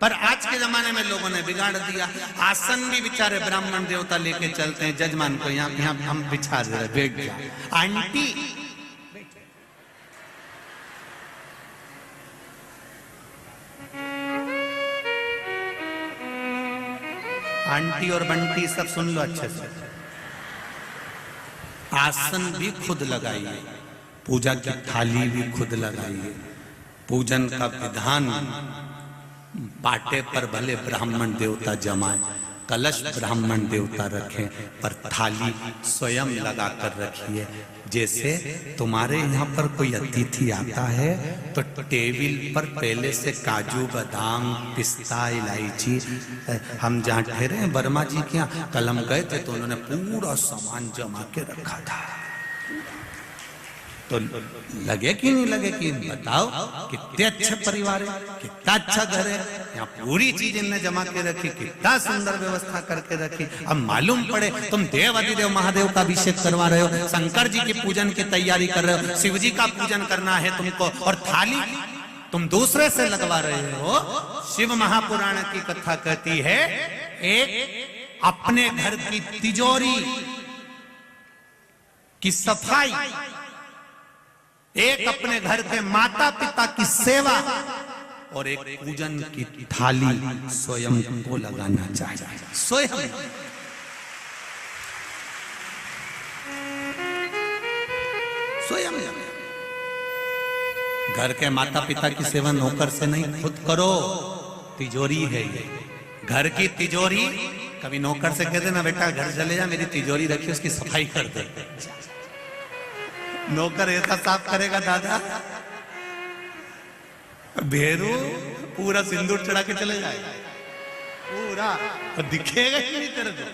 पर आज के जमाने में लोगों ने बिगाड़ दिया, आसन भी बेचारे ब्राह्मण देवता लेके चलते हैं, जजमान को यहाँ हम बिछा दे रहे, बैठ जाओ आंटी। आंटी और बंटी सब सुन लो अच्छे से। आसन भी खुद लगाइए, पूजा की थाली भी खुद लगाइए, पूजन का विधान पाटे पर भले ब्राह्मण देवता जमाए, कलश ब्राह्मण देवता रखें, पर थाली स्वयं लगा कर रखिए। जैसे तुम्हारे यहाँ पर कोई अतिथि आता है तो टेबल पर पहले से काजू बादाम पिस्ता इलायची, हम जहाँ ठहरे हैं वर्मा जी के यहाँ, कल हम गए थे तो उन्होंने पूरा सामान जमा के रखा था। तो लगे कि नहीं लगे कि बताओ कितने अच्छे परिवार है, कितना अच्छा घर है, यहाँ पूरी चीज इनने जमा के रखी, कितना सुंदर व्यवस्था करके रखी। अब मालूम पड़े तुम देव अधिदेव महादेव का अभिषेक करवा रहे हो, शंकर जी की पूजन की तैयारी कर रहे हो, शिव जी का पूजन करना है तुमको, और थाली तुम दूसरे से लगवा रहे हो। शिव महापुराण की कथा कहती है एक अपने घर की तिजोरी की सफाई, एक अपने घर के माता पिता की सेवा, और एक पूजन की थाली स्वयं को लगाना चाहिए। स्वयं स्वयं घर के माता पिता की सेवा नौकर से नहीं, खुद करो। तिजोरी है ये, घर की तिजोरी। कभी नौकर से कहते ना बेटा घर चले जा, मेरी तिजोरी रखी, उसकी सफाई कर दे। नौकर ऐसा साफ करेगा दादा, भेरू पूरा सिंदूर चढ़ा के चले जाएगा पूरा, और दिखेगा ही नहीं तेरे को।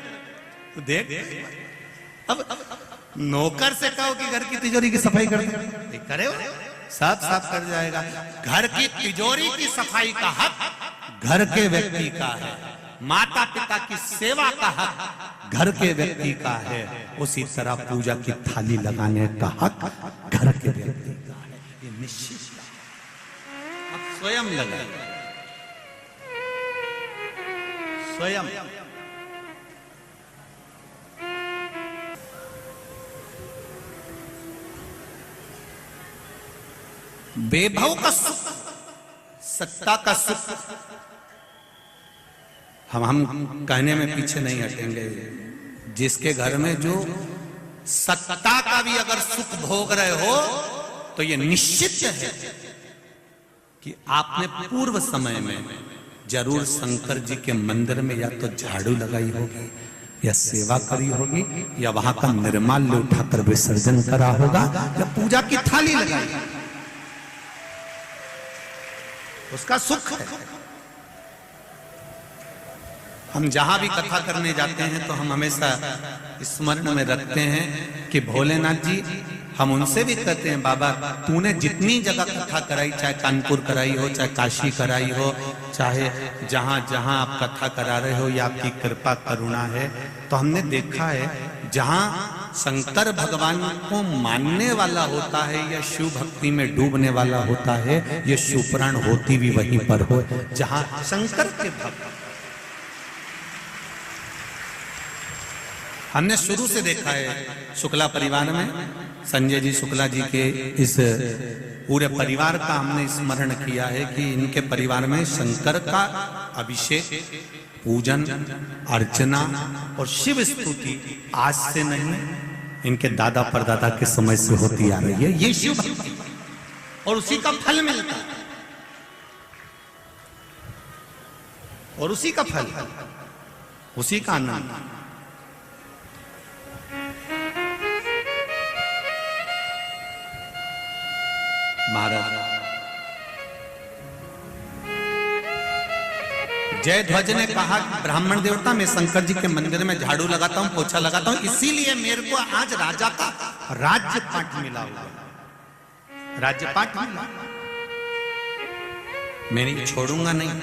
तो देख अब नौकर से कहो कि घर की तिजोरी की सफाई कर दे, करे हो, साफ साफ कर जाएगा। घर की तिजोरी की सफाई का हक घर के व्यक्ति का है, माता पिता की सेवा का हक घर के व्यक्ति का है, उसी तरह पूजा की थाली लगाने का हक घर के व्यक्ति का है। ये निश्चित अब स्वयं लगाए, स्वयं। वैभव का सुख, सत्ता का सुख, हम कहने में पीछे नहीं हटेंगे। जिसके घर में जो सत्ता का भी अगर सुख भोग रहे हो तो ये निश्चित है कि आपने पूर्व समय में जरूर शंकर जी के मंदिर में या तो झाड़ू लगाई होगी, या सेवा करी होगी, या वहां का निर्माल्य उठाकर विसर्जन करा होगा, या पूजा की थाली लगाई, उसका सुख है। हम जहां भी कथा करने जाते हैं तो हम हमेशा स्मरण में रखते हैं कि भोलेनाथ जी, हम उनसे भी कहते हैं बाबा तूने जितनी जगह कथा कराई, चाहे कानपुर कराई हो, चाहे काशी कराई हो, चाहे जहां जहां आप कथा करा रहे हो, या आपकी कृपा करुणा है, तो हमने देखा है जहां शंकर भगवान को मानने वाला होता है या शिव भक्ति में डूबने वाला होता है, ये शिवपुराण होती भी वहीं पर हो जहां शंकर के भक्त। हमने शुरू से देखा है शुक्ला परिवार में, संजय जी शुक्ला जी के इस पूरे परिवार का हमने स्मरण किया है कि इनके परिवार में शंकर का अभिषेक, पूजन, अर्चना और शिव स्तुति आज से नहीं, इनके दादा परदादा के समय से होती आ रही है। ये शिव भक्ति और उसी का फल मिलता है, और उसी का फल, उसी का आनंद। महाराज जय ध्वज ने कहा ब्राह्मण देवता मैं शंकर जी के मंदिर में झाड़ू लगाता हूं, पोछा लगाता हूं, इसीलिए मेरे को आज राजा का राज्यपाट मिला हुआ, राज्यपाट मिला, मैं नहीं छोड़ूंगा नहीं।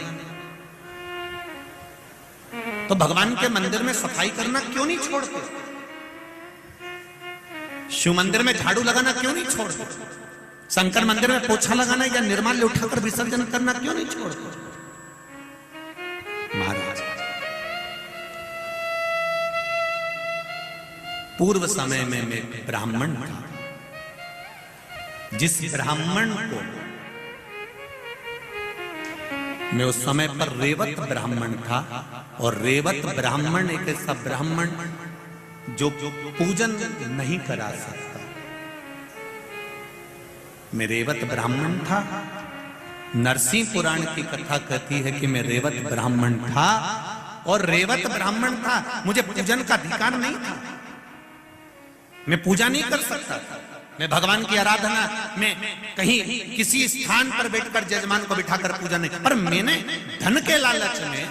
तो भगवान के मंदिर में सफाई करना क्यों नहीं छोड़ते? शिव मंदिर में झाड़ू लगाना क्यों नहीं छोड़ते? शंकर मंदिर में पोछा लगाना या निर्माल्य उठाकर विसर्जन करना क्यों नहीं छोड़ते? महाराज पूर्व समय में मैं ब्राह्मण था, जिस ब्राह्मण को मैं उस समय पर रेवत ब्राह्मण था, और रेवत ब्राह्मण एक ऐसा ब्राह्मण जो पूजन नहीं करा सकता। मैं रेवत ब्राह्मण था। नरसिंह पुराण की कथा कहती है कि मैं रेवत ब्राह्मण था और रेवत ब्राह्मण था, मुझे पूजन का अधिकार नहीं था। मैं पूजा नहीं कर सकता था। मैं भगवान की आराधना में कहीं किसी स्थान पर बैठकर जजमान को बिठाकर पूजा नहीं, पर मैंने धन के लालच में,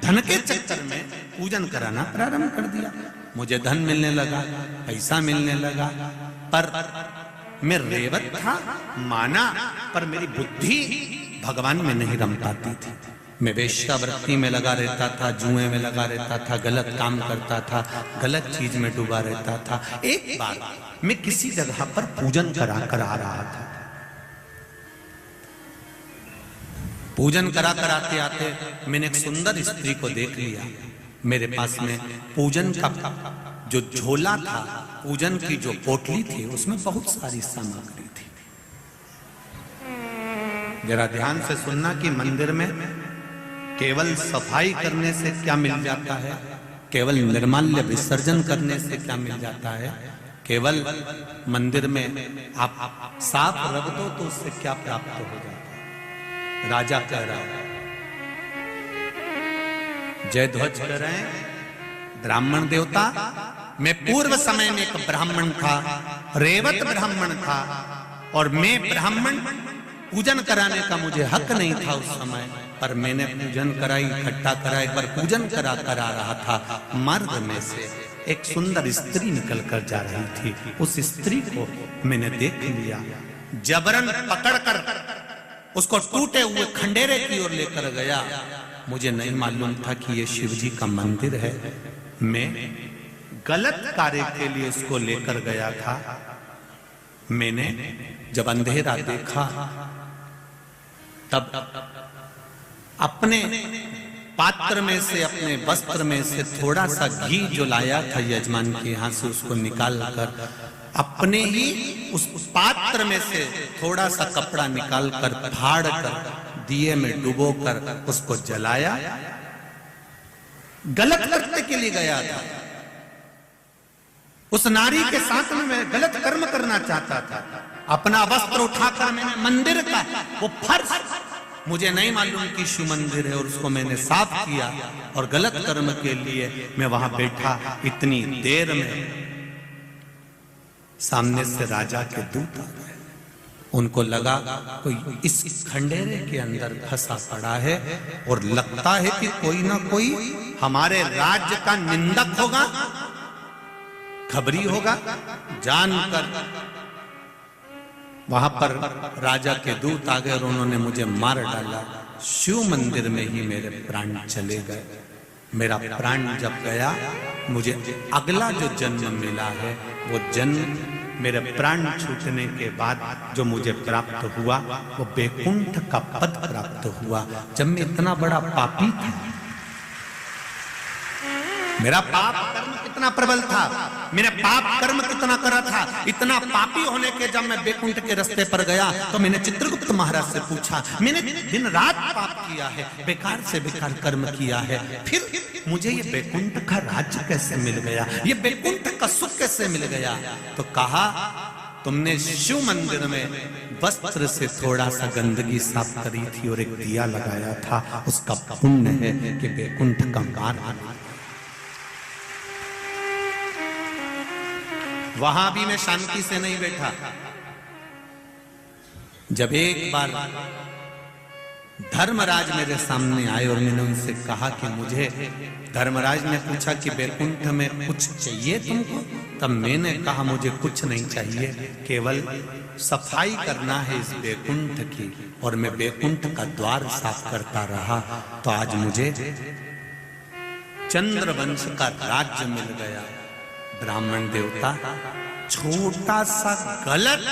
धन के चक्कर में पूजन कराना प्रारंभ कर दिया। मुझे धन मिलने लगा, पैसा मिलने लगा, पर मैं रेवत था माना, पर मेरी बुद्धि भगवान में नहीं रम पाती थी। मैं वेश्यावृत्ति में लगा रहता था, जुए में लगा रहता था, गलत काम करता था, गलत चीज में डूबा रहता था। एक बार मैं किसी जगह पर पूजन करा कर आ रहा था। पूजन करा कर आते आते मैंने एक सुंदर स्त्री को देख लिया। मेरे पास में पूजन का जो झोला था, पूजन की जो पोटली थी, उसमें बहुत सारी सामग्री थी। जरा ध्यान से सुनना कि मंदिर में केवल सफाई करने से क्या मिल जाता है, केवल निर्माल्य विसर्जन करने से क्या मिल जाता है, केवल मंदिर में आप साफ रख दो तो उससे क्या प्राप्त हो जाता है। राजा कह रहा है, जयध्वज कह रहे हैं, ब्राह्मण देवता, मैं पूर्व समय में एक ब्राह्मण था, रेवत ब्राह्मण था, और मैं ब्राह्मण पूजन कराने का मुझे हक नहीं था उस समय, पर मैंने पूजन कराई, इकट्ठा करा। एक बार पूजन करा रहा था, मर्द में से एक सुंदर स्त्री निकल कर जा रही थी। उस स्त्री को मैंने देख लिया, जबरन पकड़कर उसको टूटे हुए खंडेरे की ओर लेकर गया। मुझे नहीं मालूम था कि ये शिव जी का मंदिर है। मैं गलत कार्य के लिए उसको लेकर गया था। मैंने जब अंधेरा देखा तब अपने पात्र में से, अपने वस्त्र में से थोड़ा सा घी जो लाया था यजमान के यहाँ से, उसको निकाल कर अपने ही उस पात्र में से थोड़ा सा कपड़ा निकाल कर फाड़ कर दिए में डुबो कर उसको जलाया। गलत करने के लिए गया था। उस नारी के साथ में मैं गलत कर्म करना चाहता था। अपना वस्त्र उठाकर मैंने मंदिर का वो फर्श, मुझे नहीं मालूम कि शिव मंदिर है, और उसको मैंने साफ किया और गलत कर्म के लिए मैं वहां बैठा। इतनी देर में सामने से राजा के दूत आ गए। उनको लगा कोई इस खंडेरे के अंदर फंसा पड़ा है और लगता है कि कोई ना कोई हमारे राज्य का निंदक होगा, खबरी होगा। जानकर वहां पर राजा के दूत आ गए और उन्होंने मुझे मार डाला। शिव मंदिर में ही मेरे प्राण चले गए। मेरा प्राण जब गया, मुझे अगला जो जन्म मिला है, वो जन्म मेरे प्राण छूटने के बाद जो मुझे प्राप्त हुआ, वो बैकुंठ का पद प्राप्त हुआ। जब मैं इतना बड़ा पापी था, मेरा पाप कर्म कितना प्रबल था, मैंने पाप कर्म कितना करा था, इतना पापी होने के जब मैं बैकुंठ के रास्ते पर गया तो मैंने चित्रगुप्त महाराज से पूछा, मैंने दिन रात पाप किया है, बेकार से बेकार कर्म किया है, फिर मुझे ये बैकुंठ का राज्य कैसे मिल गया, ये बैकुंठ का सुख कैसे मिल गया? तो कहा, तुमने शिव मंदिर में वस्त्र से थोड़ा सा गंदगी साफ करी थी और एक दिया लगाया था, उसका पुण्य है कि बैकुंठ का मार्ग। वहां भी मैं शांति से नहीं बैठा। जब एक बार धर्मराज मेरे सामने आए और मैंने उनसे कहा कि मुझे, धर्मराज ने पूछा कि बैकुंठ में कुछ चाहिए तुमको? तब मैंने कहा मुझे कुछ नहीं चाहिए, केवल सफाई करना है इस बैकुंठ की। और मैं बैकुंठ का द्वार साफ करता रहा तो आज मुझे चंद्रवंश का राज्य मिल गया। ब्राह्मण देवता, छोटा सा गलत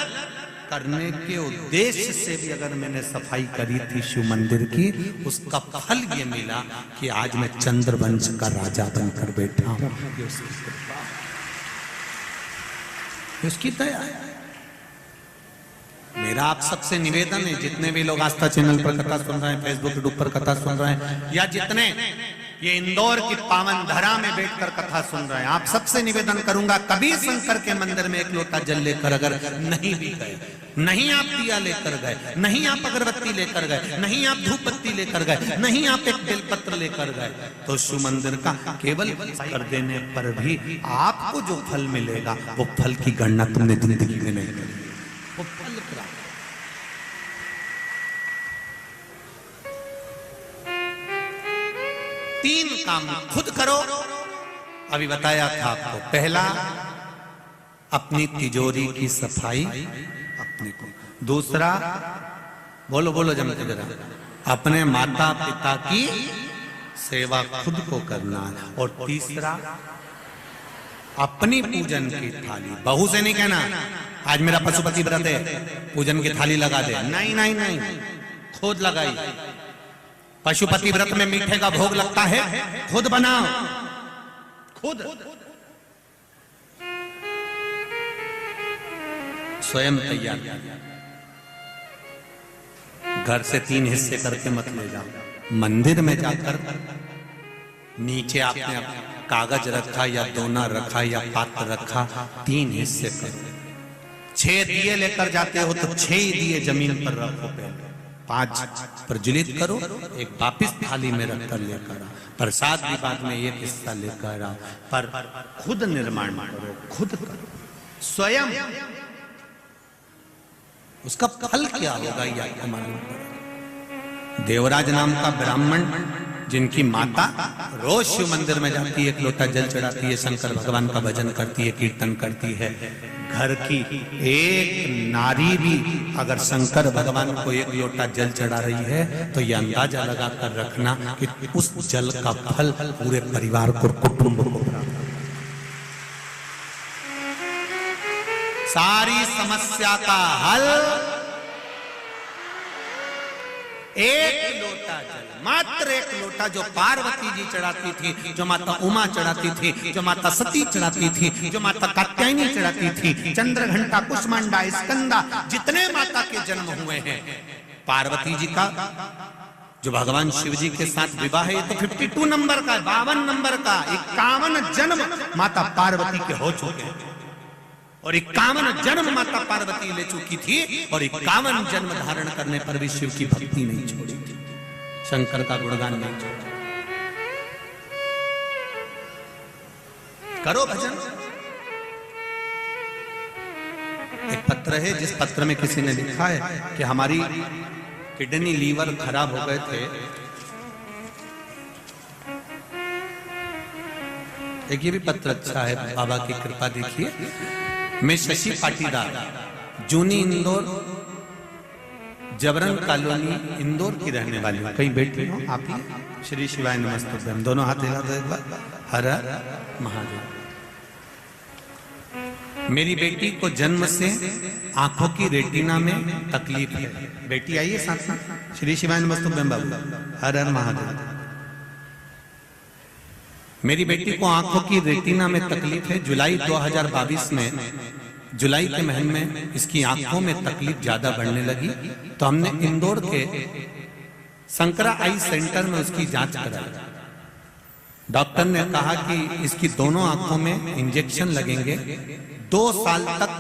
करने के उद्देश्य से भी अगर मैंने सफाई करी थी शिव मंदिर की, उसका फल ये मिला कि आज मैं चंद्रवंश का राजा बनकर बैठा हूं। उसकी दया है। मेरा आप सबसे निवेदन है, जितने भी लोग आस्था चैनल पर कथा सुन रहे हैं, फेसबुक यूट्यूब पर कथा सुन रहे हैं, या जितने ये इंदौर की पावन धरा में बैठकर कथा सुन रहे हैं, आप सबसे निवेदन करूंगा कभी शंकर के मंदिर में एक लोटा जल लेकर अगर नहीं भी गए, नहीं आप दिया लेकर गए, नहीं आप अगरबत्ती लेकर गए, नहीं आप धूप बत्ती लेकर गए, नहीं आप एक बेलपत्र लेकर गए, तो शिव मंदिर का केवल कर देने पर भी आपको जो फल मिलेगा वो फल की गणना तुमने जिंदगी में नहीं करी, वो फल प्राप्त। तीन काम खुद करो, अभी बताया था आपको। पहला, अपनी तिजोरी की सफाई अपने को। दूसरा, बोलो बोलो जमते जरा, अपने माता पिता की सेवा खुद को करना। और तीसरा, अपनी पूजन की थाली, बहू से नहीं कहना आज मेरा पशुपति व्रत है पूजन की थाली लगा दे, नहीं नहीं नहीं, खुद लगाई। पशुपति व्रत में मीठे का भोग लगता है, खुद बनाओ, खुद स्वयं तैयार। घर से 3 हिस्से करके मत ले जाओ, मंदिर में जाकर नीचे आपने कागज रखा या दोना रखा या पात्र रखा, 3 हिस्से करो। 6 दिए लेकर जाते हो तो 6 ही दिए जमीन पर रखो, पहले 5 प्रज्वलित करो, एक वापिस थाली में रखकर लेकर आओ, प्रसाद भी बाद में एक हिस्सा लेकर आओ, पर खुद निर्माण करो, खुद करो स्वयं। उसका फल क्या होगा ये आपको मालूम पड़ेगा। देवराज नाम का ब्राह्मण जिनकी माता रोज शिव मंदिर में जाती है, एक लोटा जल चढ़ाती है, शंकर भगवान का भजन करती है, कीर्तन करती है, घर की एक नारी भी अगर शंकर भगवान को एक लोटा जल चढ़ा रही है तो यह अंदाजा लगाकर रखना कि उस जल का फल पूरे परिवार को, कुटुंब को प्राप्त। सारी समस्या का हल एक लोटा जल, मात्र एक लोटा, जो पार्वती जी चढ़ाती थी, जो माता उमा चढ़ाती थी, जो माता सती चढ़ाती थी, जो माता कात्यायनी चढ़ाती थी, चंद्रघंटा, कुष्मांडा, स्कंदा, जितने माता के जन्म हुए हैं, पार्वती जी का जो भगवान शिव जी के साथ विवाह है, ये तो 52 नंबर का, 52 नंबर का, 51 जन्म माता पार्वती के हो चुके हैं, और 51 जन्म माता पार्वती ले चुकी थी, और 51 जन्म धारण करने पर भी शिव की भक्ति नहीं छोड़ी थी, शंकर का गुणगान नहीं छोड़ा। करो भजन। एक पत्र है जिस पत्र में किसी ने लिखा है कि हमारी किडनी लीवर खराब हो गए थे। एक ये भी पत्र अच्छा है, बाबा की कृपा देखिए। मैं शशि पाटीदार, जूनी इंदौर, जबरन कॉलोनी इंदौर की रहने वाली हूँ। कहीं बैठे हो आप ही? श्री शिवाय नमस्तुभ्यं, हम दोनों हाथ हिला दो एक बार, हर हर महादेव। मेरी बेटी को जन्म से आंखों की रेटिना में तकलीफ है। बेटी आइए साथ साथ, श्री शिवाय नमस्तुभ्यं बाबू, हर हर महादेव। मेरी बेटी को आंखों की रेटिना में तकलीफ है। जुलाई 2022 में, जुलाई के महीने में इसकी आंखों में तकलीफ ज्यादा बढ़ने लगी, तो हमने इंदौर के शंकरा आई सेंटर में उसकी जांच कराई। डॉक्टर ने कहा कि इसकी दोनों आंखों में इंजेक्शन लगेंगे 2 साल तक।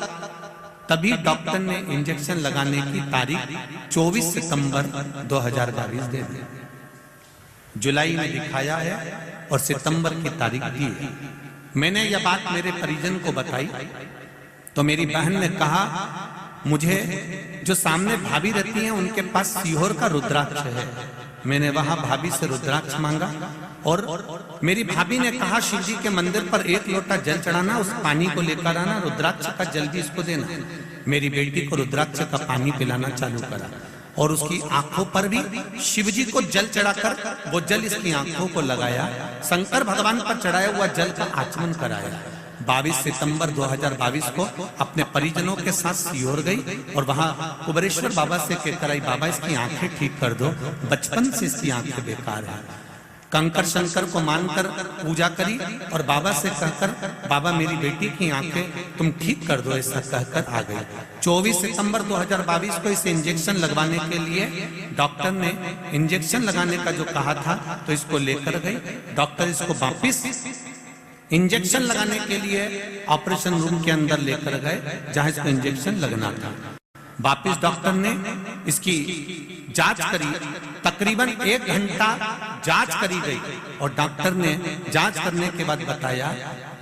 तभी डॉक्टर ने इंजेक्शन लगाने की तारीख 24 सितंबर 2022 दे दी। जुलाई में दिखाया है और सितंबर की तारीख दी है। मैंने यह बात मेरे परिजन को बताई तो मेरी बहन ने कहा, मुझे जो सामने भाभी रहती हैं उनके पास सीहोर का रुद्राक्ष है। मैंने वहां भाभी से रुद्राक्ष मांगा और मेरी भाभी ने कहा, शिव जी के मंदिर पर 1 लोटा जल चढ़ाना, उस पानी को लेकर आना, रुद्राक्ष का जल भी इसको देना। मेरी बेटी को रुद्राक्ष का पानी पिलाना चालू करा और उसकी आंखों पर भी शिव जी को जल चढ़ाकर वो जल इसकी आंखों को लगाया। शंकर भगवान पर चढ़ाया हुआ जल का आचमन कराया। 22 सितंबर 2022 को अपने परिजनों के साथ सीहोर गई और वहां कुबरेश्वर बाबा से कहकर आई, बाबा इसकी आंखें ठीक कर दो, बचपन से इसकी आंखें बेकार है। कंकर शंकर को मानकर पूजा करी और बाबा से कहकर बाबा मेरी बेटी की आंखें तुम ठीक कर दो, ऐसा कहकर आ गई। 24 सितंबर 2022 को इसे इंजेक्शन लगवाने के लिए डॉक्टर ने इंजेक्शन लगाने का जो कहा था तो इसको लेकर गई। डॉक्टर इसको वापिस इंजेक्शन लगाने के लिए ऑपरेशन रूम के अंदर लेकर गए जहां इसको इंजेक्शन लगना था। वापिस डॉक्टर ने इसकी जांच करी, तकरीबन 1 घंटा जांच करी गई और डॉक्टर ने जांच करने के बाद बताया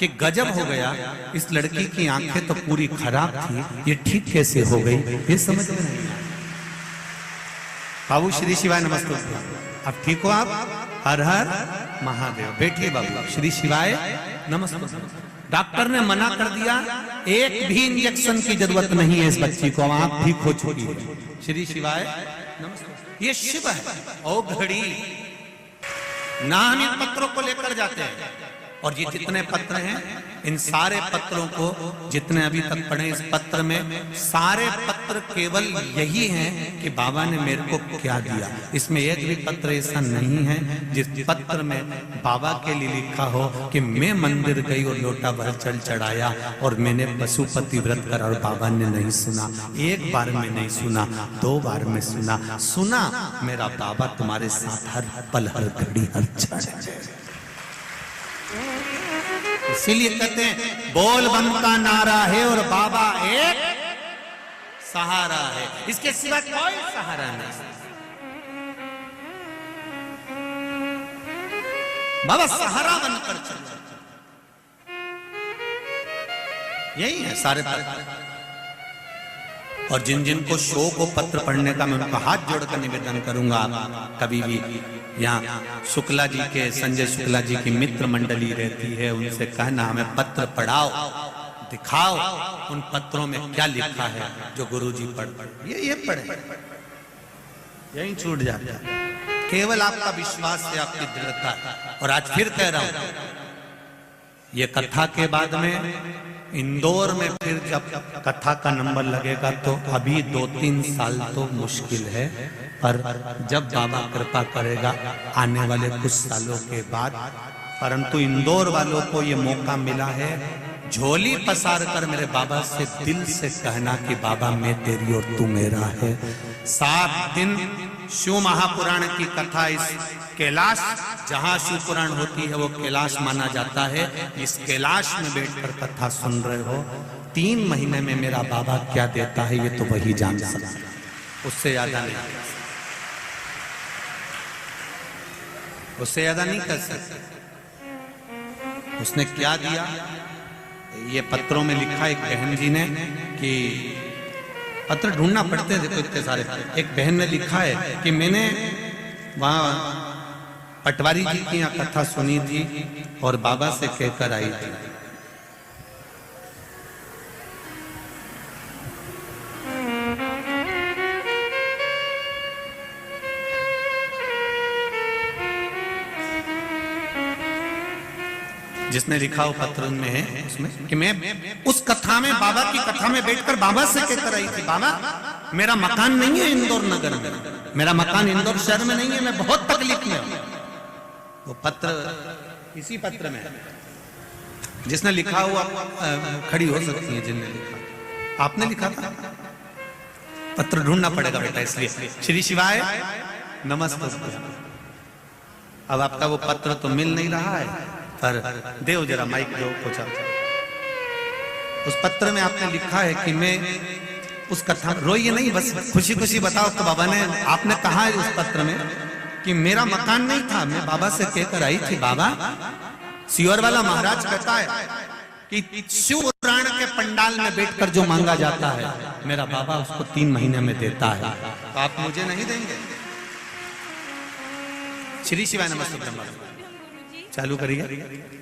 कि गजब हो गया, इस लड़की की आंखें तो पूरी खराब थी, ये ठीक कैसे हो गई, ये समझ में नहीं आया। बाबू श्री शिवाय नमस्ते। अब ठीक हो आप? हर हर महादेव। बैठिए बाबू। श्री शिवाय नमस्ते। डॉक्टर ने मना कर दिया, एक भी इंजेक्शन की जरूरत नहीं है इस बच्ची को, आप ठीक हो चुकी है। श्री शिवाय नमस्ते। ये शिव है ओ घड़ी ना, हम इन पत्रों को लेकर जाते हैं और ये जितने पत्र हैं इन सारे पत्रों को जितने अभी तक पढ़े इस पत्र में सारे पत्र केवल यही हैं कि बाबा ने मेरे को क्या दिया। इसमें एक भी पत्र ऐसा नहीं है जिस पत्र में बाबा के लिए लिखा हो कि मैं मंदिर गई और लोटा भर जल चढ़ाया और मैंने पशुपति व्रत करा और बाबा ने नहीं सुना। एक बार में नहीं सुना, 2 बार में सुना। सुना मेरा बाबा तुम्हारे साथ हर पल हर घड़ी हर क्षण। इसीलिए कहते हैं बोल बम का नारा है और बाबा एक सहारा है, इसके सिवा कोई सहारा नहीं। बाबा सहारा बनकर चल, यही है सारे पत्र। और जिन जिन को शो को पत्र पढ़ने का मैं उनका हाथ जोड़कर निवेदन करूंगा, कभी भी यहाँ शुक्ला जी के, संजय शुक्ला जी की मित्र मंडली रहती है, उनसे कहना हमें पत्र पढ़ाओ, दिखाओ उन पत्रों में क्या लिखा है जो गुरुजी पढ़ ये पढ़े, यही छूट जाता है। केवल आपका विश्वास है, आपकी दृढ़ता। और आज फिर कह रहा हूं, ये कथा के बाद में इंदौर में फिर जब कथा का नंबर लगेगा तो अभी 2-3 साल तो मुश्किल है, पर जब बाबा कृपा करेगा आने वाले कुछ सालों के बाद। परंतु इंदौर वालों को ये मौका मिला है, झोली पसार कर मेरे बाबा से दिल से कहना कि बाबा मैं तेरी और तू मेरा है। 7 दिन शिव महापुराण की कथा, इस कैलाश जहां शिव पुराण होती है वो कैलाश माना जाता है, इस कैलाश में बैठकर कथा सुन रहे हो। 3 महीने में मेरा बाबा क्या देता है ये तो वही जान सकता, उससे ज्यादा नहीं, उससे ज्यादा नहीं कर सकते। उसने क्या दिया ये पत्रों में लिखा। एक बहन जी ने कि पत्र ढूंढना पड़ते थे, इतने सारे। एक बहन ने लिखा है कि मैंने वहां पटवारी जी की यहाँ कथा सुनी थी और बाबा से कहकर आई थी। जिसने लिखा हो पत्र में है उसमें कि मैं उस कथा में, बाबा की कथा में बैठकर बाबा से कहकर आई थी, बाबा मेरा मकान नहीं है इंदौर नगर में, मेरा मकान इंदौर शहर में नहीं है, मैं बहुत तकलीफ में हूं। वो पत्र इसी पत्र में जिसने लिखा हुआ खड़ी हो सकती है जिनने लिखा। आपने लिखा था, पत्र ढूंढना पड़ेगा बेटा, इसलिए श्री शिवाय नमस्ते। अब आपका वो पत्र तो मिल नहीं रहा है, पर देव जरा माइक दो कुछ। उस पत्र में आपने लिखा है कि मैं उस कथा, रोइए नहीं, बस खुशी खुशी बताओ। तो बाबा ने, आपने कहा है उस पत्र में कि मेरा मकान नहीं था, मैं बाबा से कहकर आई थी, बाबा सियोर वाला महाराज कहता है कि शिव पुराण के पंडाल में बैठकर जो मांगा जाता है मेरा बाबा उसको 3 महीने में देता है, तो आप मुझे नहीं देंगे? श्री शिवाय नमस्ते। चालू करिए।